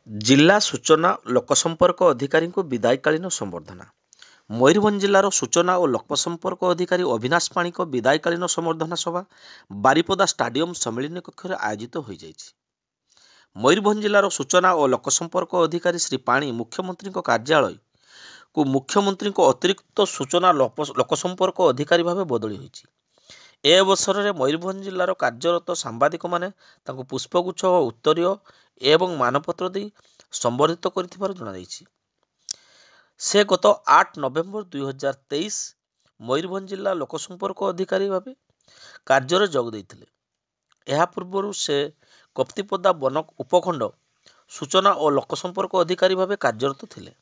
ଜିଲ୍ଲା ସୂଚନା ଓ ଲୋକସମ୍ପର୍କ ଅଧିକାରୀଙ୍କୁ ବିଦାୟକାଳୀନ ସମ୍ବର୍ଦ୍ଧନା। ମୟୂରଭଞ୍ଜ ଜିଲ୍ଲାର ସୂଚନା ଓ ଲୋକସମ୍ପର୍କ ଅଧିକାରୀ ଅବିନାଶ ପାଣିଙ୍କ ବିଦାୟକାଳୀନ ସମ୍ବର୍ଦ୍ଧନା ସଭା ବାରିପଦା ଷ୍ଟାଡିୟମ ସମ୍ମିଳନୀ କକ୍ଷରେ ଆୟୋଜିତ ହୋଇଯାଇଛି। ମୟୂରଭଞ୍ଜ ଜିଲ୍ଲାର ସୂଚନା ଓ ଲୋକସମ୍ପର୍କ ଅଧିକାରୀ ଶ୍ରୀ ପାଣି ମୁଖ୍ୟମନ୍ତ୍ରୀଙ୍କ କାର୍ଯ୍ୟାଳୟକୁ ମୁଖ୍ୟମନ୍ତ୍ରୀଙ୍କ ଅତିରିକ୍ତ ସୂଚନା ଲୋକସମ୍ପର୍କ ଅଧିକାରୀ ଭାବେ ବଦଳି ହୋଇଛି। ଏ ଅବସରରେ ମୟୂରଭଞ୍ଜ ଜିଲ୍ଲାର କାର୍ଯ୍ୟରତ ସାମ୍ବାଦିକମାନେ ତାଙ୍କୁ ପୁଷ୍ପଗୁଚ୍ଛ ଓ ଉତ୍ତରୀୟ ଏବଂ ମାନପତ୍ର ଦେଇ ସମ୍ବର୍ଦ୍ଧିତ କରିଥିବାର ଜଣାଯାଇଛି। ସେ ଗତ 8 ନଭେମ୍ବର 2023 ମୟୂରଭଞ୍ଜ ଜିଲ୍ଲା ଲୋକସମ୍ପର୍କ ଅଧିକାରୀ ଭାବେ କାର୍ଯ୍ୟରେ ଯୋଗ ଦେଇଥିଲେ। ଏହା ପୂର୍ବରୁ ସେ କପ୍ତିପଦା ବନ ଉପଖଣ୍ଡ ସୂଚନା ଓ ଲୋକସମ୍ପର୍କ ଅଧିକାରୀ ଭାବେ କାର୍ଯ୍ୟରତ ଥିଲେ।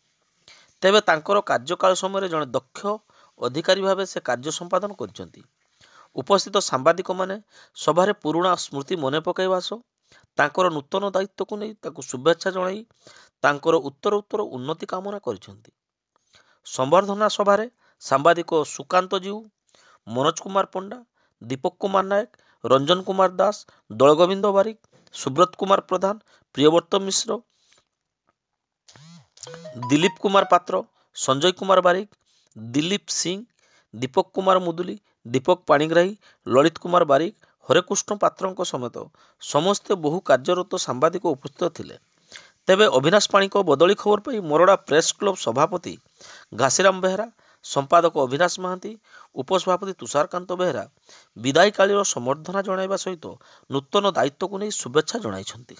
ତେବେ ତାଙ୍କର କାର୍ଯ୍ୟକାଳ ସମୟରେ ଜଣେ ଦକ୍ଷ ଅଧିକାରୀ ଭାବେ ସେ କାର୍ଯ୍ୟ ସମ୍ପାଦନ କରିଛନ୍ତି। ଉପସ୍ଥିତ ସାମ୍ବାଦିକମାନେ ସଭାରେ ପୁରୁଣା ସ୍ମୃତି ମନେ ପକାଇବା ସହ ତାଙ୍କର ନୂତନ ଦାୟିତ୍ୱକୁ ନେଇ ତାଙ୍କୁ ଶୁଭେଚ୍ଛା ଜଣାଇ ତାଙ୍କର ଉତ୍ତରୋତ୍ତର ଉନ୍ନତି କାମନା କରିଛନ୍ତି। ସମ୍ବର୍ଦ୍ଧନା ସଭାରେ ସାମ୍ବାଦିକ ସୁକାନ୍ତ ଜୀଉ, ମନୋଜ କୁମାର ପଣ୍ଡା, ଦୀପକ କୁମାର ନାୟକ, ରଞ୍ଜନ କୁମାର ଦାସ, ଦଳଗୋବିନ୍ଦ ବାରିକ, ସୁବ୍ରତ କୁମାର ପ୍ରଧାନ, ପ୍ରିୟବ୍ରତ ମିଶ୍ର, ଦିଲ୍ଲୀପ କୁମାର ପାତ୍ର, ସଞ୍ଜୟ କୁମାର ବାରିକ, ଦିଲ୍ଲୀପ ସିଂ, ଦୀପକ କୁମାର ମୁଦୁଲି, ଦୀପକ ପାଣିଗ୍ରାହୀ, ଲଳିତ କୁମାର ବାରିକ, ହରେକୃଷ୍ଣ ପାତ୍ରଙ୍କ ସମେତ ସମସ୍ତେ ବହୁ କାର୍ଯ୍ୟରତ ସାମ୍ବାଦିକ ଉପସ୍ଥିତ ଥିଲେ। ତେବେ ଅବିନାଶ ପାଣିଙ୍କ ବଦଳି ଖବର ପାଇ ମୋରଡ଼ା ପ୍ରେସ କ୍ଲବ ସଭାପତି ଘାସିରାମ ବେହେରା, ସମ୍ପାଦକ ଅଭିନାଶ ମହାନ୍ତି, ଉପସଭାପତି ତୁଷାରକାନ୍ତ ବେହେରା ବିଦାୟକାଳୀନ ସମ୍ବର୍ଦ୍ଧନା ଜଣାଇବା ସହିତ ନୂତନ ଦାୟିତ୍ୱକୁ ନେଇ ଶୁଭେଚ୍ଛା ଜଣାଇଛନ୍ତି।